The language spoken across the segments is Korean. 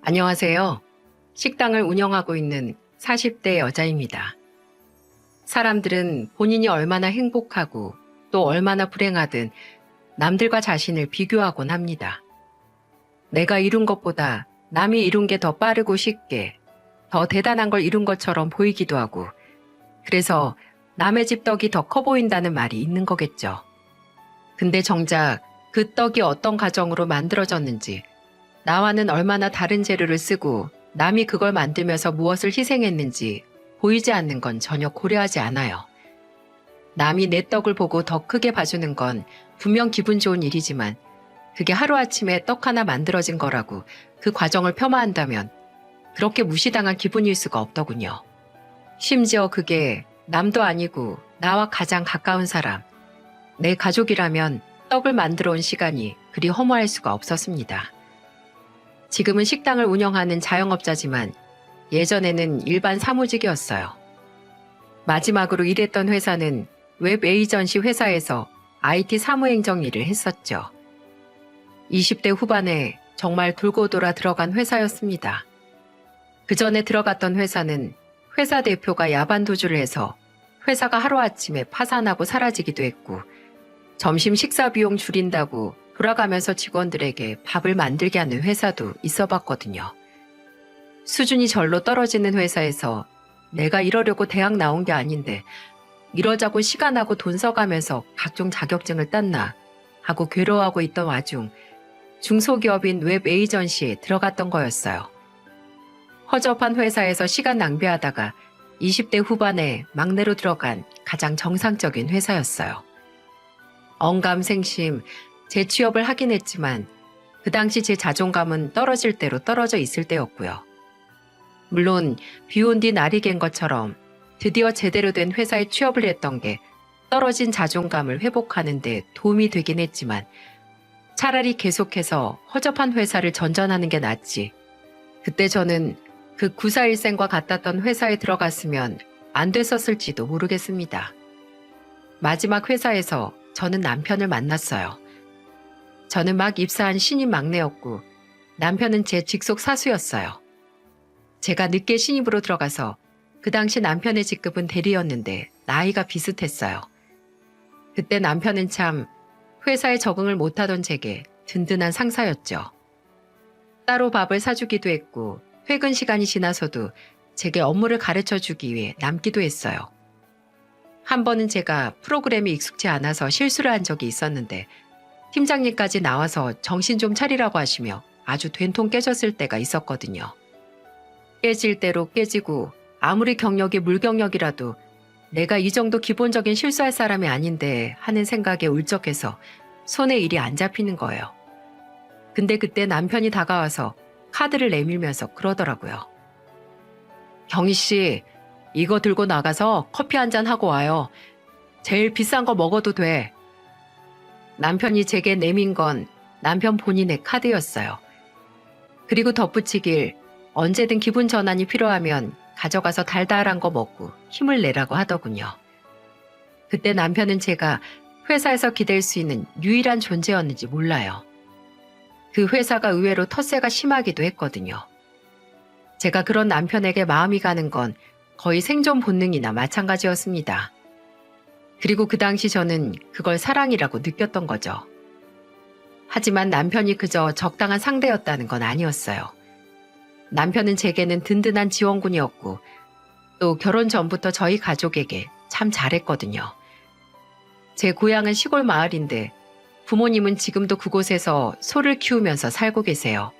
안녕하세요. 식당을 운영하고 있는 40대 여자입니다. 사람들은 본인이 얼마나 행복하고 또 얼마나 불행하든 남들과 자신을 비교하곤 합니다. 내가 이룬 것보다 남이 이룬 게 더 빠르고 쉽게, 더 대단한 걸 이룬 것처럼 보이기도 하고, 그래서 남의 집 떡이 더 커 보인다는 말이 있는 거겠죠. 근데 정작 그 떡이 어떤 과정으로 만들어졌는지, 나와는 얼마나 다른 재료를 쓰고 남이 그걸 만들면서 무엇을 희생했는지 보이지 않는 건 전혀 고려하지 않아요. 남이 내 떡을 보고 더 크게 봐주는 건 분명 기분 좋은 일이지만 그게 하루아침에 떡 하나 만들어진 거라고 그 과정을 폄하한다면 그렇게 무시당한 기분일 수가 없더군요. 심지어 그게 남도 아니고 나와 가장 가까운 사람, 내 가족이라면 떡을 만들어 온 시간이 그리 허무할 수가 없었습니다. 지금은 식당을 운영하는 자영업자지만 예전에는 일반 사무직이었어요. 마지막으로 일했던 회사는 웹 에이전시 회사에서 IT 사무행정 일을 했었죠. 20대 후반에 정말 돌고 돌아 들어간 회사였습니다. 그 전에 들어갔던 회사는 회사 대표가 야반도주를 해서 회사가 하루아침에 파산하고 사라지기도 했고, 점심 식사 비용 줄인다고 돌아가면서 직원들에게 밥을 만들게 하는 회사도 있어 봤거든요. 수준이 절로 떨어지는 회사에서 내가 이러려고 대학 나온 게 아닌데 이러자고 시간하고 돈 써가면서 각종 자격증을 땄나 하고 괴로워하고 있던 와중 중소기업인 웹 에이전시에 들어갔던 거였어요. 허접한 회사에서 시간 낭비하다가 20대 후반에 막내로 들어간 가장 정상적인 회사였어요. 언감생심, 재취업을 하긴 했지만 그 당시 제 자존감은 떨어질 대로 떨어져 있을 때였고요. 물론 비온 뒤 날이 갠 것처럼 드디어 제대로 된 회사에 취업을 했던 게 떨어진 자존감을 회복하는 데 도움이 되긴 했지만 차라리 계속해서 허접한 회사를 전전하는 게 낫지. 그때 저는 그 94일생과 같았던 회사에 들어갔으면 안 됐었을지도 모르겠습니다. 마지막 회사에서 저는 남편을 만났어요. 저는 막 입사한 신입 막내였고 남편은 제 직속 사수였어요. 제가 늦게 신입으로 들어가서 그 당시 남편의 직급은 대리였는데 나이가 비슷했어요. 그때 남편은 참 회사에 적응을 못하던 제게 든든한 상사였죠. 따로 밥을 사주기도 했고 퇴근 시간이 지나서도 제게 업무를 가르쳐주기 위해 남기도 했어요. 한 번은 제가 프로그램이 익숙치 않아서 실수를 한 적이 있었는데 팀장님까지 나와서 정신 좀 차리라고 하시며 아주 된통 깨졌을 때가 있었거든요. 깨질 대로 깨지고 아무리 경력이 물경력이라도 내가 이 정도 기본적인 실수할 사람이 아닌데 하는 생각에 울적해서 손에 일이 안 잡히는 거예요. 근데 그때 남편이 다가와서 카드를 내밀면서 그러더라고요. 경희 씨, 이거 들고 나가서 커피 한잔 하고 와요. 제일 비싼 거 먹어도 돼. 남편이 제게 내민 건 남편 본인의 카드였어요. 그리고 덧붙이길 언제든 기분 전환이 필요하면 가져가서 달달한 거 먹고 힘을 내라고 하더군요. 그때 남편은 제가 회사에서 기댈 수 있는 유일한 존재였는지 몰라요. 그 회사가 의외로 텃세가 심하기도 했거든요. 제가 그런 남편에게 마음이 가는 건 거의 생존 본능이나 마찬가지였습니다. 그리고 그 당시 저는 그걸 사랑이라고 느꼈던 거죠. 하지만 남편이 그저 적당한 상대였다는 건 아니었어요. 남편은 제게는 든든한 지원군이었고 또 결혼 전부터 저희 가족에게 참 잘했거든요. 제 고향은 시골 마을인데 부모님은 지금도 그곳에서 소를 키우면서 살고 계세요.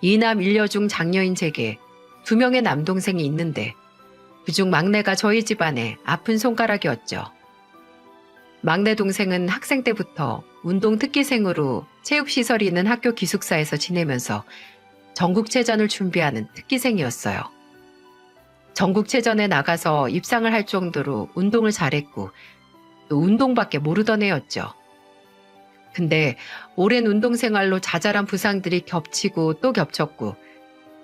이남 일녀 중 장녀인 제게 2명의 남동생이 있는데 그중 막내가 저희 집안의 아픈 손가락이었죠. 막내 동생은 학생 때부터 운동 특기생으로 체육시설이 있는 학교 기숙사에서 지내면서 전국체전을 준비하는 특기생이었어요. 전국체전에 나가서 입상을 할 정도로 운동을 잘했고 또 운동밖에 모르던 애였죠. 근데 오랜 운동생활로 자잘한 부상들이 겹치고 또 겹쳤고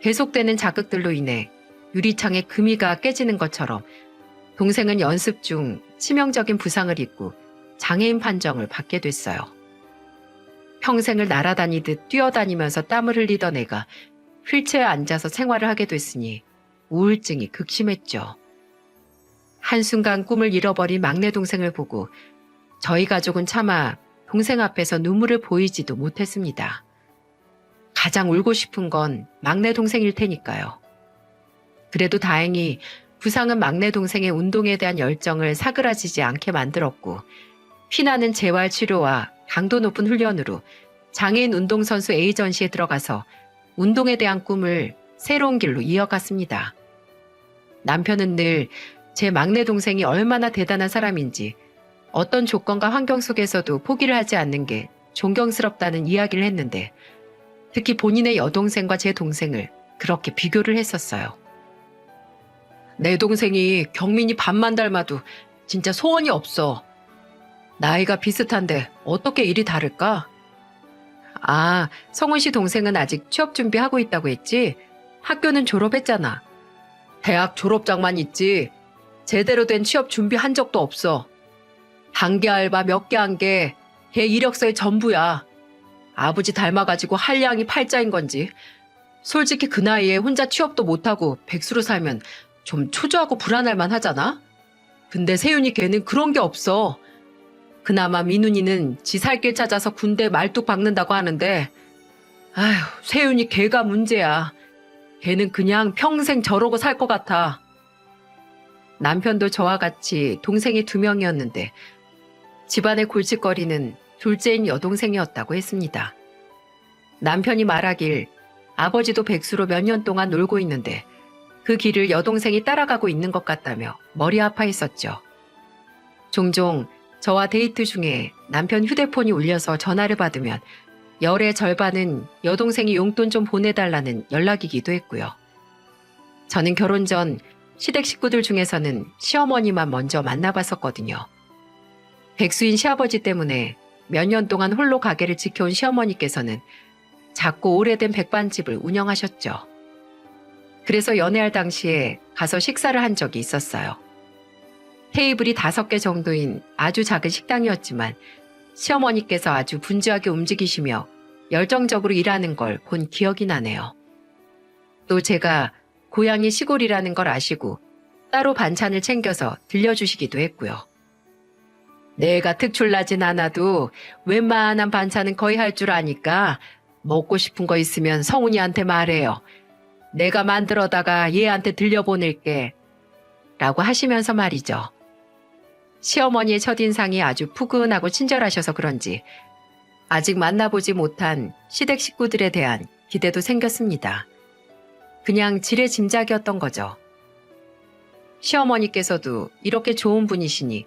계속되는 자극들로 인해 유리창에 금이가 깨지는 것처럼 동생은 연습 중 치명적인 부상을 입고 장애인 판정을 받게 됐어요. 평생을 날아다니듯 뛰어다니면서 땀을 흘리던 애가 휠체어에 앉아서 생활을 하게 됐으니 우울증이 극심했죠. 한순간 꿈을 잃어버린 막내 동생을 보고 저희 가족은 차마 동생 앞에서 눈물을 보이지도 못했습니다. 가장 울고 싶은 건 막내 동생일 테니까요. 그래도 다행히 부상은 막내 동생의 운동에 대한 열정을 사그라지지 않게 만들었고 피나는 재활 치료와 강도 높은 훈련으로 장애인 운동선수 에이전시에 들어가서 운동에 대한 꿈을 새로운 길로 이어갔습니다. 남편은 늘 제 막내 동생이 얼마나 대단한 사람인지 어떤 조건과 환경 속에서도 포기를 하지 않는 게 존경스럽다는 이야기를 했는데 특히 본인의 여동생과 제 동생을 그렇게 비교를 했었어요. 내 동생이 경민이 반만 닮아도 진짜 소원이 없어. 나이가 비슷한데 어떻게 일이 다를까? 아, 성훈 씨 동생은 아직 취업 준비하고 있다고 했지? 학교는 졸업했잖아. 대학 졸업장만 있지. 제대로 된 취업 준비한 적도 없어. 단기 알바 몇 개 한 게 걔 이력서의 전부야. 아버지 닮아가지고 한량이 팔자인 건지. 솔직히 그 나이에 혼자 취업도 못하고 백수로 살면 좀 초조하고 불안할 만하잖아? 근데 세윤이 걔는 그런 게 없어. 그나마 민훈이는 지 살 길 찾아서 군대 말뚝 박는다고 하는데 아휴, 세윤이 걔가 문제야. 걔는 그냥 평생 저러고 살 것 같아. 남편도 저와 같이 동생이 2명이었는데 집안의 골칫거리는 둘째인 여동생이었다고 했습니다. 남편이 말하길 아버지도 백수로 몇 년 동안 놀고 있는데 그 길을 여동생이 따라가고 있는 것 같다며 머리 아파했었죠. 종종 저와 데이트 중에 남편 휴대폰이 울려서 전화를 받으면 열의 절반은 여동생이 용돈 좀 보내달라는 연락이기도 했고요. 저는 결혼 전 시댁 식구들 중에서는 시어머니만 먼저 만나봤었거든요. 백수인 시아버지 때문에 몇 년 동안 홀로 가게를 지켜온 시어머니께서는 작고 오래된 백반집을 운영하셨죠. 그래서 연애할 당시에 가서 식사를 한 적이 있었어요. 테이블이 5개 정도인 아주 작은 식당이었지만 시어머니께서 아주 분주하게 움직이시며 열정적으로 일하는 걸 본 기억이 나네요. 또 제가 고향이 시골이라는 걸 아시고 따로 반찬을 챙겨서 들려주시기도 했고요. 내가 특출나진 않아도 웬만한 반찬은 거의 할 줄 아니까 먹고 싶은 거 있으면 성훈이한테 말해요. 내가 만들어다가 얘한테 들려보낼게. 라고 하시면서 말이죠. 시어머니의 첫인상이 아주 푸근하고 친절하셔서 그런지 아직 만나보지 못한 시댁 식구들에 대한 기대도 생겼습니다. 그냥 지레짐작이었던 거죠. 시어머니께서도 이렇게 좋은 분이시니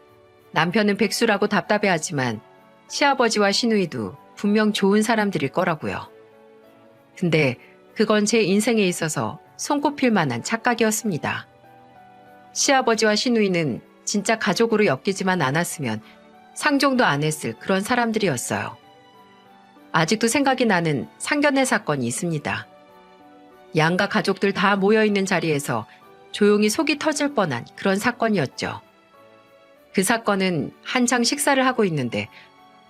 남편은 백수라고 답답해하지만 시아버지와 시누이도 분명 좋은 사람들일 거라고요. 근데 그건 제 인생에 있어서 손꼽힐 만한 착각이었습니다. 시아버지와 시누이는 진짜 가족으로 엮이지만 않았으면 상종도 안 했을 그런 사람들이었어요. 아직도 생각이 나는 상견례 사건이 있습니다. 양가 가족들 다 모여있는 자리에서 조용히 속이 터질 뻔한 그런 사건이었죠. 그 사건은 한창 식사를 하고 있는데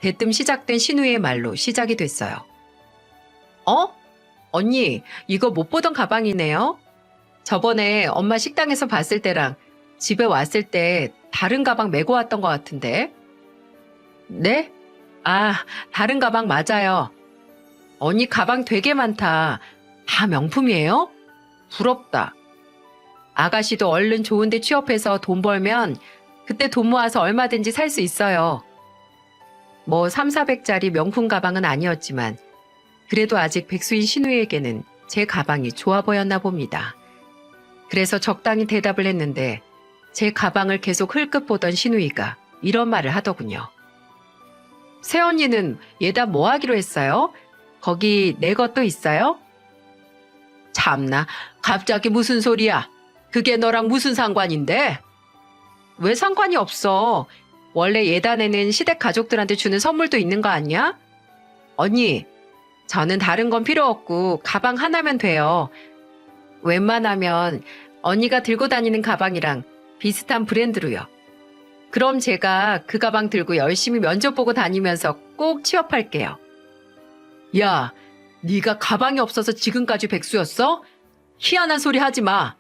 대뜸 시작된 시누이의 말로 시작이 됐어요. 어? 언니, 이거 못 보던 가방이네요? 저번에 엄마 식당에서 봤을 때랑 집에 왔을 때 다른 가방 메고 왔던 것 같은데? 네? 아, 다른 가방 맞아요. 언니 가방 되게 많다. 다 명품이에요? 부럽다. 아가씨도 얼른 좋은 데 취업해서 돈 벌면 그때 돈 모아서 얼마든지 살 수 있어요. 뭐 3,400짜리 명품 가방은 아니었지만 그래도 아직 백수인 시누이에게는 제 가방이 좋아 보였나 봅니다. 그래서 적당히 대답을 했는데 제 가방을 계속 흘끗 보던 시누이가 이런 말을 하더군요. 새언니는 얘다 뭐 하기로 했어요? 거기 내 것도 있어요? 참나, 갑자기 무슨 소리야? 그게 너랑 무슨 상관인데? 왜 상관이 없어? 원래 예단에는 시댁 가족들한테 주는 선물도 있는 거 아니야? 언니, 저는 다른 건 필요 없고 가방 하나면 돼요. 웬만하면 언니가 들고 다니는 가방이랑 비슷한 브랜드로요. 그럼 제가 그 가방 들고 열심히 면접 보고 다니면서 꼭 취업할게요. 야, 네가 가방이 없어서 지금까지 백수였어? 희한한 소리 하지 마.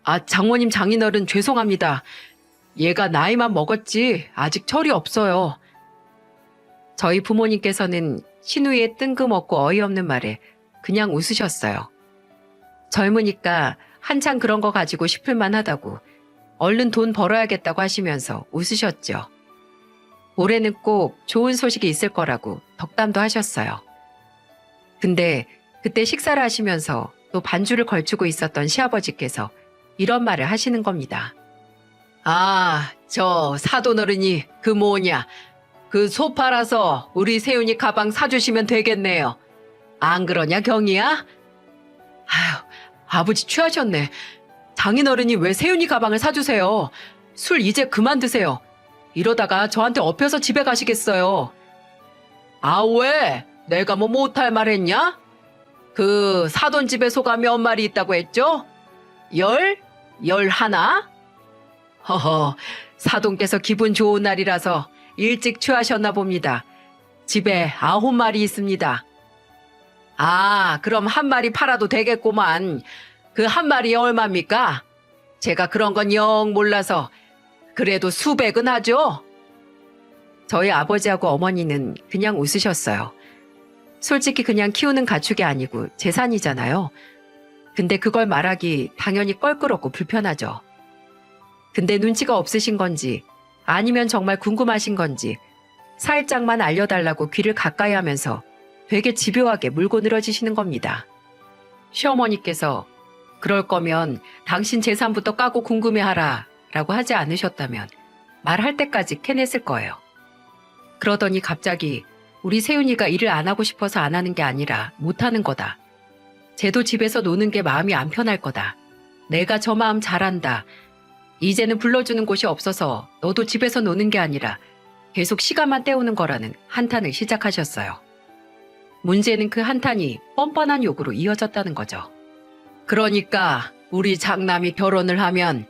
아, 장모님 장인어른 죄송합니다. 얘가 나이만 먹었지 아직 철이 없어요. 저희 부모님께서는 신우이의 뜬금없고 어이없는 말에 그냥 웃으셨어요. 젊으니까 한창 그런 거 가지고 싶을만 하다고 얼른 돈 벌어야겠다고 하시면서 웃으셨죠. 올해는 꼭 좋은 소식이 있을 거라고 덕담도 하셨어요. 근데 그때 식사를 하시면서 또 반주를 걸치고 있었던 시아버지께서 이런 말을 하시는 겁니다. 아, 저 사돈어른이 그 뭐냐, 그 소 팔아서 우리 세윤이 가방 사주시면 되겠네요. 안 그러냐 경이야? 아휴, 아버지 취하셨네. 장인어른이 왜 세윤이 가방을 사주세요? 술 이제 그만 드세요. 이러다가 저한테 엎여서 집에 가시겠어요. 아, 왜? 내가 뭐 못할 말 했냐? 그 사돈 집에 소가 몇 마리 있다고 했죠? 11? 허허, 사돈께서 기분 좋은 날이라서 일찍 취하셨나 봅니다. 집에 9마리 있습니다. 아, 그럼 한 마리 팔아도 되겠구만. 그 한 마리에 얼마입니까? 제가 그런 건 영 몰라서 그래도 수백은 하죠? 저희 아버지하고 어머니는 그냥 웃으셨어요. 솔직히 그냥 키우는 가축이 아니고 재산이잖아요. 근데 그걸 말하기 당연히 껄끄럽고 불편하죠. 근데 눈치가 없으신 건지 아니면 정말 궁금하신 건지 살짝만 알려달라고 귀를 가까이 하면서 되게 집요하게 물고 늘어지시는 겁니다. 시어머니께서 그럴 거면 당신 재산부터 까고 궁금해하라 라고 하지 않으셨다면 말할 때까지 캐냈을 거예요. 그러더니 갑자기 우리 세윤이가 일을 안 하고 싶어서 안 하는 게 아니라 못하는 거다. 쟤도 집에서 노는 게 마음이 안 편할 거다. 내가 저 마음 잘한다. 이제는 불러주는 곳이 없어서 너도 집에서 노는 게 아니라 계속 시간만 때우는 거라는 한탄을 시작하셨어요. 문제는 그 한탄이 뻔뻔한 욕으로 이어졌다는 거죠. 그러니까 우리 장남이 결혼을 하면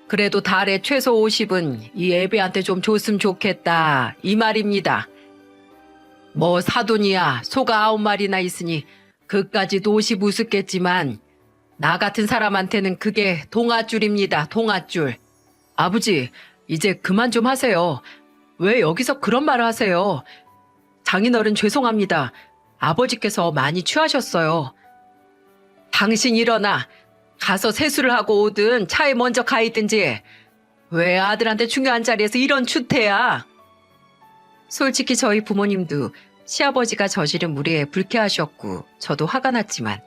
그래도 달에 최소 50은 이 애비한테 좀 줬으면 좋겠다 이 말입니다. 뭐 사돈이야 소가 9마리나 있으니 그까지도 50 우습겠지만 나 같은 사람한테는 그게 동아줄입니다. 동아줄. 아버지 이제 그만 좀 하세요. 왜 여기서 그런 말을 하세요? 장인어른 죄송합니다. 아버지께서 많이 취하셨어요. 당신 일어나. 가서 세수를 하고 오든 차에 먼저 가 있든지. 왜 아들한테 중요한 자리에서 이런 추태야? 솔직히 저희 부모님도 시아버지가 저지른 무리에 불쾌하셨고 저도 화가 났지만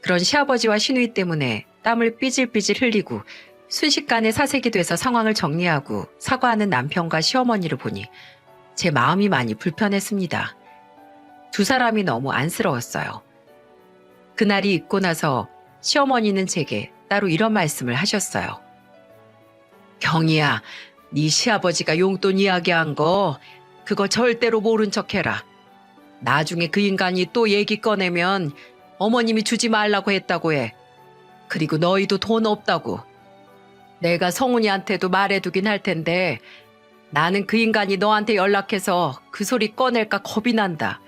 그런 시아버지와 시누이 때문에 땀을 삐질삐질 흘리고 순식간에 사색이 돼서 상황을 정리하고 사과하는 남편과 시어머니를 보니 제 마음이 많이 불편했습니다. 두 사람이 너무 안쓰러웠어요. 그날이 있고 나서 시어머니는 제게 따로 이런 말씀을 하셨어요. 경이야, 네 시아버지가 용돈 이야기한 거 그거 절대로 모른 척해라. 나중에 그 인간이 또 얘기 꺼내면 어머님이 주지 말라고 했다고 해. 그리고 너희도 돈 없다고. 내가 성훈이한테도 말해두긴 할 텐데 나는 그 인간이 너한테 연락해서 그 소리 꺼낼까 겁이 난다.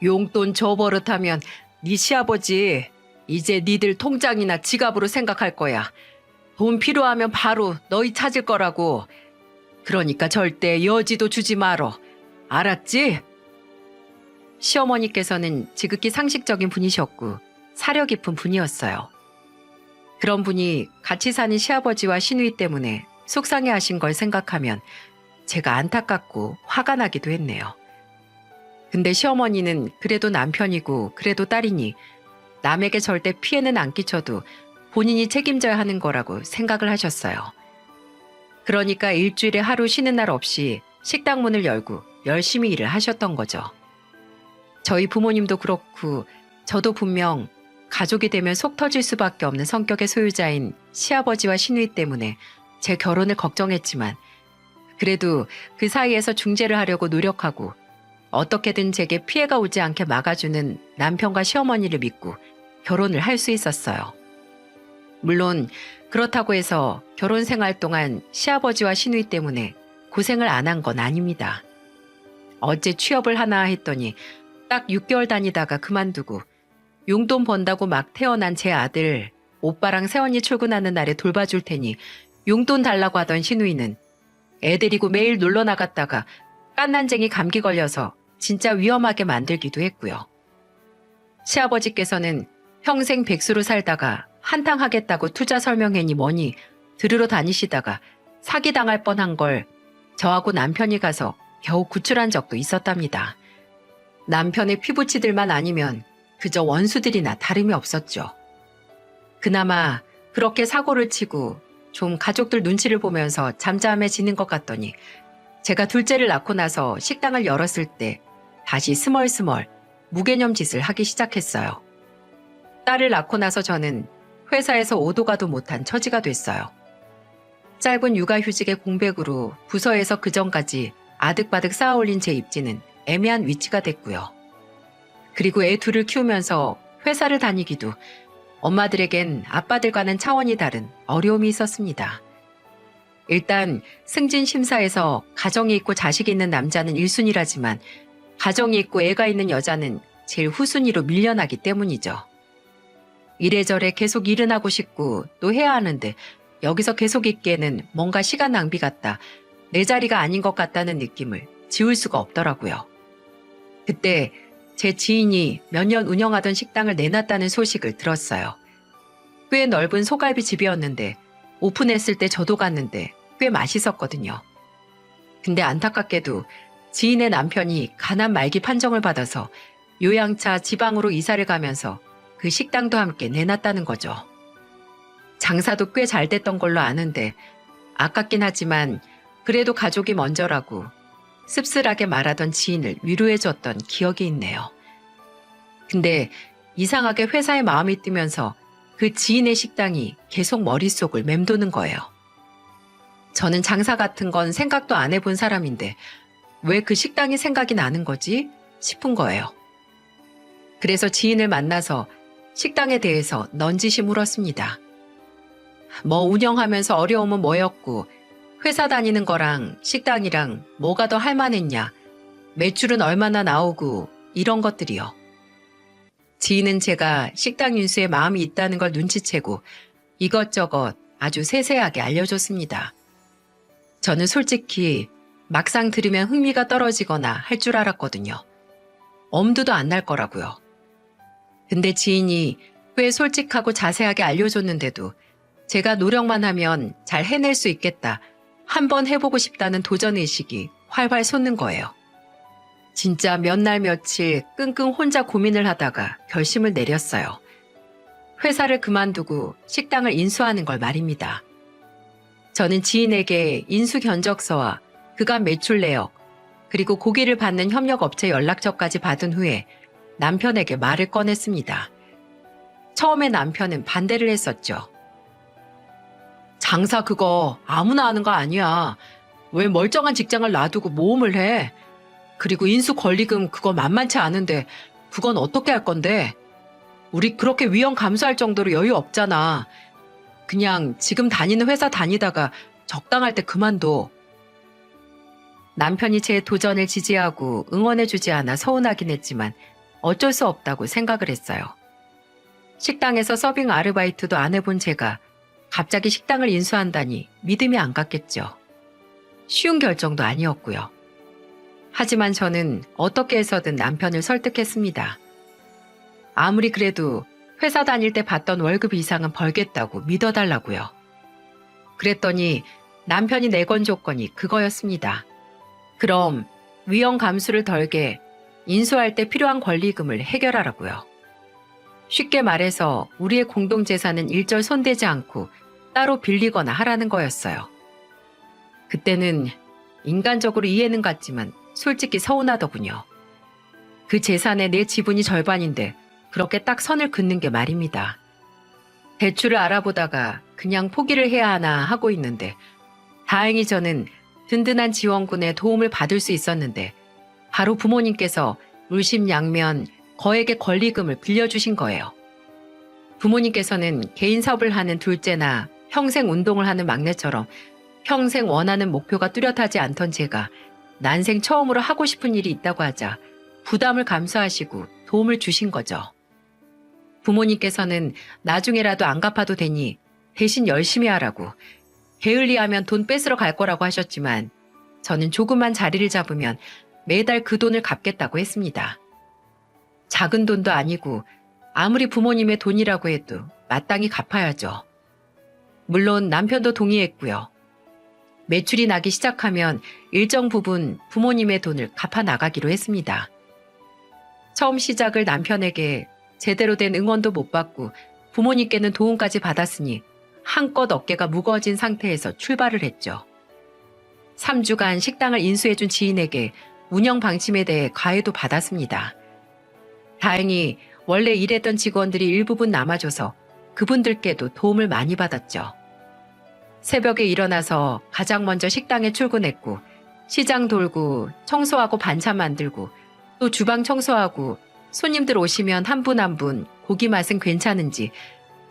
용돈 저 버릇하면 네 시아버지 이제 니들 통장이나 지갑으로 생각할 거야. 돈 필요하면 바로 너희 찾을 거라고. 그러니까 절대 여지도 주지 말어. 알았지? 시어머니께서는 지극히 상식적인 분이셨고 사려 깊은 분이었어요. 그런 분이 같이 사는 시아버지와 시누이 때문에 속상해하신 걸 생각하면 제가 안타깝고 화가 나기도 했네요. 근데 시어머니는 그래도 남편이고 그래도 딸이니 남에게 절대 피해는 안 끼쳐도 본인이 책임져야 하는 거라고 생각을 하셨어요. 그러니까 일주일에 하루 쉬는 날 없이 식당 문을 열고 열심히 일을 하셨던 거죠. 저희 부모님도 그렇고 저도 분명 가족이 되면 속 터질 수밖에 없는 성격의 소유자인 시아버지와 시누이 때문에 제 결혼을 걱정했지만 그래도 그 사이에서 중재를 하려고 노력하고 어떻게든 제게 피해가 오지 않게 막아주는 남편과 시어머니를 믿고 결혼을 할 수 있었어요. 물론 그렇다고 해서 결혼 생활 동안 시아버지와 시누이 때문에 고생을 안 한 건 아닙니다. 어째 취업을 하나 했더니 딱 6개월 다니다가 그만두고 용돈 번다고 막 태어난 제 아들 오빠랑 새언니 출근하는 날에 돌봐줄 테니 용돈 달라고 하던 시누이는 애 데리고 매일 놀러 나갔다가 깐난쟁이 감기 걸려서 진짜 위험하게 만들기도 했고요. 시아버지께서는 평생 백수로 살다가 한탕 하겠다고 투자 설명회니 뭐니 들으러 다니시다가 사기당할 뻔한 걸 저하고 남편이 가서 겨우 구출한 적도 있었답니다. 남편의 피부치들만 아니면 그저 원수들이나 다름이 없었죠. 그나마 그렇게 사고를 치고 좀 가족들 눈치를 보면서 잠잠해지는 것 같더니 제가 둘째를 낳고 나서 식당을 열었을 때 다시 스멀스멀 무개념 짓을 하기 시작했어요. 딸을 낳고 나서 저는 회사에서 오도 가도 못한 처지가 됐어요. 짧은 육아휴직의 공백으로 부서에서 그전까지 아득바득 쌓아올린 제 입지는 애매한 위치가 됐고요. 그리고 애 둘을 키우면서 회사를 다니기도 엄마들에겐 아빠들과는 차원이 다른 어려움이 있었습니다. 일단 승진 심사에서 가정이 있고 자식이 있는 남자는 1순위라지만 가정이 있고 애가 있는 여자는 제일 후순위로 밀려나기 때문이죠. 이래저래 계속 일은 하고 싶고 또 해야 하는데 여기서 계속 있기에는 뭔가 시간 낭비 같다, 내 자리가 아닌 것 같다는 느낌을 지울 수가 없더라고요. 그때 제 지인이 몇 년 운영하던 식당을 내놨다는 소식을 들었어요. 꽤 넓은 소갈비 집이었는데 오픈했을 때 저도 갔는데 꽤 맛있었거든요. 근데 안타깝게도 지인의 남편이 가난 말기 판정을 받아서 요양차 지방으로 이사를 가면서 그 식당도 함께 내놨다는 거죠. 장사도 꽤 잘 됐던 걸로 아는데 아깝긴 하지만 그래도 가족이 먼저라고 씁쓸하게 말하던 지인을 위로해줬던 기억이 있네요. 근데 이상하게 회사에 마음이 뜨면서 그 지인의 식당이 계속 머릿속을 맴도는 거예요. 저는 장사 같은 건 생각도 안 해본 사람인데 왜 그 식당이 생각이 나는 거지 싶은 거예요. 그래서 지인을 만나서 식당에 대해서 넌지시 물었습니다. 뭐 운영하면서 어려움은 뭐였고 회사 다니는 거랑 식당이랑 뭐가 더 할만했냐, 매출은 얼마나 나오고 이런 것들이요. 지인은 제가 식당 인수에 마음이 있다는 걸 눈치채고 이것저것 아주 세세하게 알려줬습니다. 저는 솔직히 막상 들으면 흥미가 떨어지거나 할 줄 알았거든요. 엄두도 안 날 거라고요. 근데 지인이 꽤 솔직하고 자세하게 알려줬는데도 제가 노력만 하면 잘 해낼 수 있겠다, 한번 해보고 싶다는 도전의식이 활활 솟는 거예요. 진짜 몇 날 며칠 끙끙 혼자 고민을 하다가 결심을 내렸어요. 회사를 그만두고 식당을 인수하는 걸 말입니다. 저는 지인에게 인수 견적서와 그간 매출 내역, 그리고 고기를 받는 협력업체 연락처까지 받은 후에 남편에게 말을 꺼냈습니다. 처음에 남편은 반대를 했었죠. 장사 그거 아무나 하는 거 아니야. 왜 멀쩡한 직장을 놔두고 모험을 해? 그리고 인수 권리금 그거 만만치 않은데 그건 어떻게 할 건데? 우리 그렇게 위험 감수할 정도로 여유 없잖아. 그냥 지금 다니는 회사 다니다가 적당할 때 그만둬. 남편이 제 도전을 지지하고 응원해주지 않아 서운하긴 했지만 어쩔 수 없다고 생각을 했어요. 식당에서 서빙 아르바이트도 안 해본 제가 갑자기 식당을 인수한다니 믿음이 안 갔겠죠. 쉬운 결정도 아니었고요. 하지만 저는 어떻게 해서든 남편을 설득했습니다. 아무리 그래도 회사 다닐 때 받던 월급 이상은 벌겠다고 믿어달라고요. 그랬더니 남편이 내건 조건이 그거였습니다. 그럼 위험 감수를 덜게 인수할 때 필요한 권리금을 해결하라고요. 쉽게 말해서 우리의 공동재산은 일절 손대지 않고 따로 빌리거나 하라는 거였어요. 그때는 인간적으로 이해는 갔지만 솔직히 서운하더군요. 그 재산의 내 지분이 절반인데 그렇게 딱 선을 긋는 게 말입니다. 대출을 알아보다가 그냥 포기를 해야 하나 하고 있는데 다행히 저는 든든한 지원군의 도움을 받을 수 있었는데 바로 부모님께서 물심양면 거액의 권리금을 빌려주신 거예요. 부모님께서는 개인 사업을 하는 둘째나 평생 운동을 하는 막내처럼 평생 원하는 목표가 뚜렷하지 않던 제가 난생 처음으로 하고 싶은 일이 있다고 하자 부담을 감수하시고 도움을 주신 거죠. 부모님께서는 나중에라도 안 갚아도 되니 대신 열심히 하라고, 게을리하면 돈 뺏으러 갈 거라고 하셨지만 저는 조금만 자리를 잡으면 매달 그 돈을 갚겠다고 했습니다. 작은 돈도 아니고 아무리 부모님의 돈이라고 해도 마땅히 갚아야죠. 물론 남편도 동의했고요. 매출이 나기 시작하면 일정 부분 부모님의 돈을 갚아 나가기로 했습니다. 처음 시작을 남편에게 제대로 된 응원도 못 받고 부모님께는 도움까지 받았으니 한껏 어깨가 무거워진 상태에서 출발을 했죠. 3주간 식당을 인수해준 지인에게 운영 방침에 대해 과외도 받았습니다. 다행히 원래 일했던 직원들이 일부분 남아줘서 그분들께도 도움을 많이 받았죠. 새벽에 일어나서 가장 먼저 식당에 출근했고 시장 돌고 청소하고 반찬 만들고 또 주방 청소하고 손님들 오시면 한 분 한 분 고기 맛은 괜찮은지,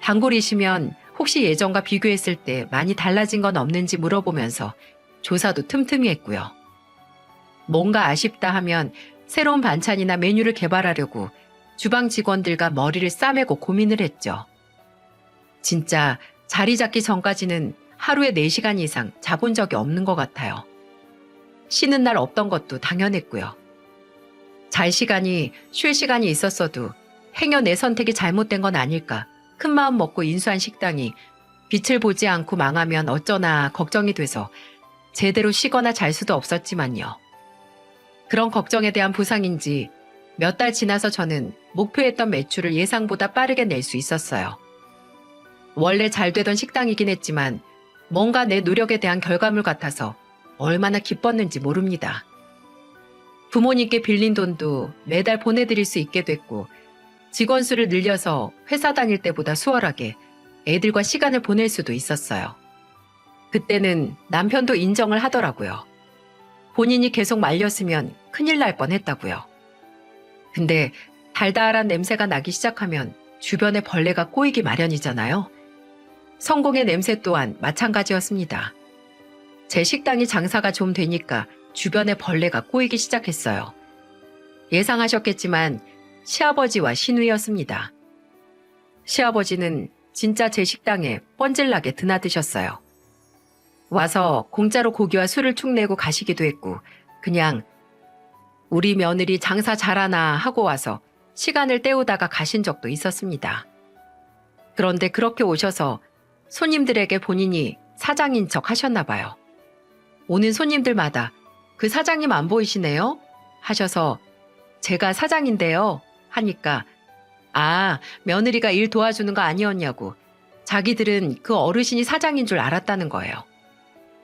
단골이시면 혹시 예전과 비교했을 때 많이 달라진 건 없는지 물어보면서 조사도 틈틈이 했고요. 뭔가 아쉽다 하면 새로운 반찬이나 메뉴를 개발하려고 주방 직원들과 머리를 싸매고 고민을 했죠. 진짜 자리 잡기 전까지는 하루에 4시간 이상 자본 적이 없는 것 같아요. 쉬는 날 없던 것도 당연했고요. 잘 시간이, 쉴 시간이 있었어도 행여 내 선택이 잘못된 건 아닐까 큰 마음 먹고 인수한 식당이 빛을 보지 않고 망하면 어쩌나 걱정이 돼서 제대로 쉬거나 잘 수도 없었지만요. 그런 걱정에 대한 보상인지 몇 달 지나서 저는 목표했던 매출을 예상보다 빠르게 낼 수 있었어요. 원래 잘 되던 식당이긴 했지만 뭔가 내 노력에 대한 결과물 같아서 얼마나 기뻤는지 모릅니다. 부모님께 빌린 돈도 매달 보내드릴 수 있게 됐고 직원 수를 늘려서 회사 다닐 때보다 수월하게 애들과 시간을 보낼 수도 있었어요. 그때는 남편도 인정을 하더라고요. 본인이 계속 말렸으면 큰일 날 뻔했다고요. 근데 달달한 냄새가 나기 시작하면 주변에 벌레가 꼬이기 마련이잖아요. 성공의 냄새 또한 마찬가지였습니다. 제 식당이 장사가 좀 되니까 주변에 벌레가 꼬이기 시작했어요. 예상하셨겠지만 시아버지와 시누이였습니다. 시아버지는 진짜 제 식당에 뻔질나게 드나드셨어요. 와서 공짜로 고기와 술을 축내고 가시기도 했고 그냥 우리 며느리 장사 잘하나 하고 와서 시간을 때우다가 가신 적도 있었습니다. 그런데 그렇게 오셔서 손님들에게 본인이 사장인 척 하셨나 봐요. 오는 손님들마다 그 사장님 안 보이시네요? 하셔서 제가 사장인데요 하니까 아, 며느리가 일 도와주는 거 아니었냐고 자기들은 그 어르신이 사장인 줄 알았다는 거예요.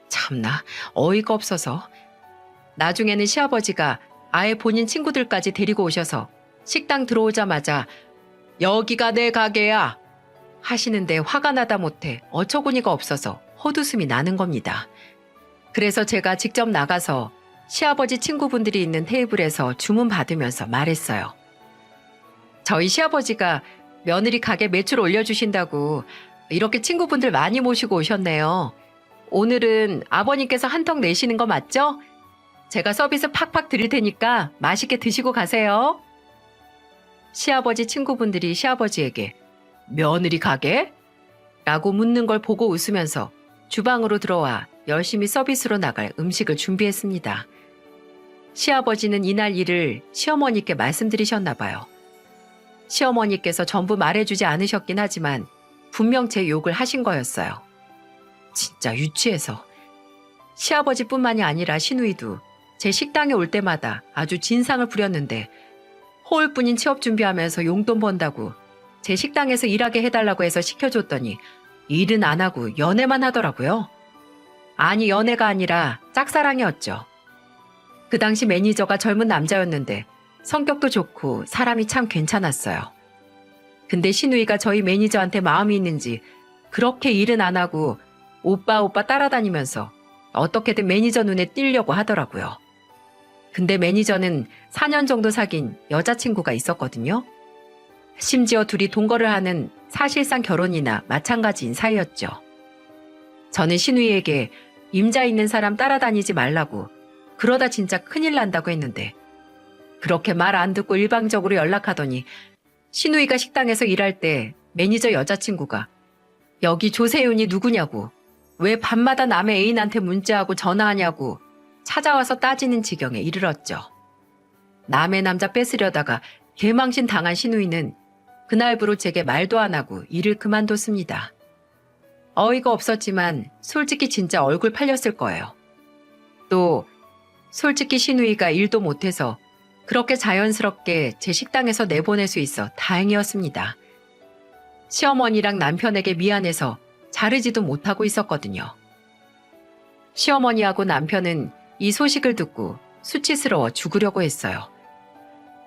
참나 어이가 없어서. 나중에는 시아버지가 아예 본인 친구들까지 데리고 오셔서 식당 들어오자마자 여기가 내 가게야 하시는데 화가 나다 못해 어처구니가 없어서 헛웃음이 나는 겁니다. 그래서 제가 직접 나가서 시아버지 친구분들이 있는 테이블에서 주문 받으면서 말했어요. 저희 시아버지가 며느리 가게 매출 올려주신다고 이렇게 친구분들 많이 모시고 오셨네요. 오늘은 아버님께서 한턱 내시는 거 맞죠? 제가 서비스 팍팍 드릴 테니까 맛있게 드시고 가세요. 시아버지 친구분들이 시아버지에게 며느리 가게? 라고 묻는 걸 보고 웃으면서 주방으로 들어와 열심히 서비스로 나갈 음식을 준비했습니다. 시아버지는 이날 일을 시어머니께 말씀드리셨나 봐요. 시어머니께서 전부 말해주지 않으셨긴 하지만 분명 제 욕을 하신 거였어요. 진짜 유치해서. 시아버지뿐만이 아니라 시누이도 제 식당에 올 때마다 아주 진상을 부렸는데 호울뿐인 취업 준비하면서 용돈 번다고 제 식당에서 일하게 해달라고 해서 시켜줬더니 일은 안 하고 연애만 하더라고요. 아니 연애가 아니라 짝사랑이었죠. 그 당시 매니저가 젊은 남자였는데 성격도 좋고 사람이 참 괜찮았어요. 근데 시누이가 저희 매니저한테 마음이 있는지 그렇게 일은 안 하고 오빠 따라다니면서 어떻게든 매니저 눈에 띄려고 하더라고요. 근데 매니저는 4년 정도 사귄 여자친구가 있었거든요. 심지어 둘이 동거를 하는 사실상 결혼이나 마찬가지인 사이였죠. 저는 시누이에게 임자 있는 사람 따라다니지 말라고 그러다 진짜 큰일 난다고 했는데 그렇게 말 안 듣고 일방적으로 연락하더니 신우이가 식당에서 일할 때 매니저 여자친구가 여기 조세윤이 누구냐고, 왜 밤마다 남의 애인한테 문자하고 전화하냐고 찾아와서 따지는 지경에 이르렀죠. 남의 남자 뺏으려다가 개망신 당한 신우이는 그날부로 제게 말도 안 하고 일을 그만뒀습니다. 어이가 없었지만 솔직히 진짜 얼굴 팔렸을 거예요. 또 솔직히 신우이가 일도 못해서 그렇게 자연스럽게 제 식당에서 내보낼 수 있어 다행이었습니다. 시어머니랑 남편에게 미안해서 자르지도 못하고 있었거든요. 시어머니하고 남편은 이 소식을 듣고 수치스러워 죽으려고 했어요.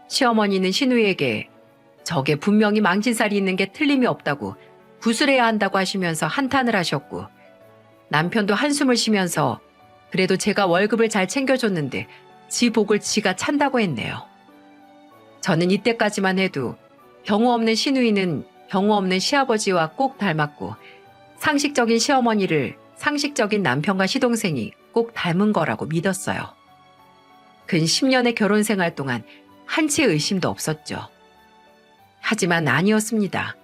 시어머니는 신우이에게 저게 분명히 망신살이 있는 게 틀림이 없다고 구술해야 한다고 하시면서 한탄을 하셨고, 남편도 한숨을 쉬면서 그래도 제가 월급을 잘 챙겨줬는데 지 복을 지가 찬다고 했네요. 저는 이때까지만 해도 경우 없는 신우이는 경우 없는 시아버지와 꼭 닮았고, 상식적인 시어머니를 상식적인 남편과 시동생이 꼭 닮은 거라고 믿었어요. 근 10년의 결혼 생활 동안 한치의 의심도 없었죠. 하지만 아니었습니다.